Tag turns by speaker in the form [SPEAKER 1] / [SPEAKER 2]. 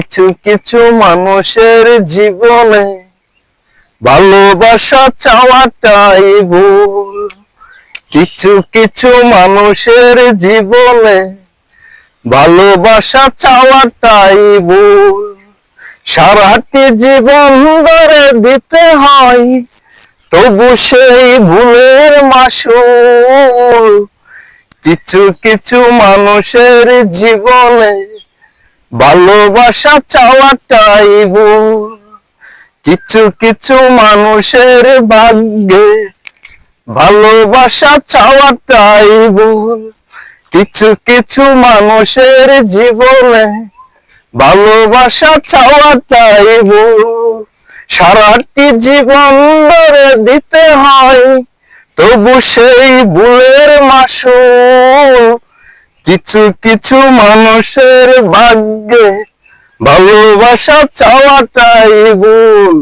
[SPEAKER 1] কিছু কিছু মানুষের জীবনে ভালোবাসা চাওয়াটাই ভুল। কিছু কিছু মানুষের জীবনে ভালোবাসা চাওয়াটাই ভুল। সারাটি জীবন ধরে দিতে হয় তবু সেই ভুলের মাসুল। কিছু কিছু মানুষের জীবনে ভালোবাসা চাওয়াটাই ভুল। কিছু কিছু মানুষের ভাগ্যে ভালোবাসা চাওয়াটাই ভুল। কিছু কিছু মানুষের জীবনে ভালোবাসা চাওয়াটাই ভুল। সারাটি জীবন ধরে দিতে হয় তবু সেই ভুলের মাসুল। কিছু কিছু মানুষের ভাগ্যে ভালোবাসা চাওয়াটাই ভুল।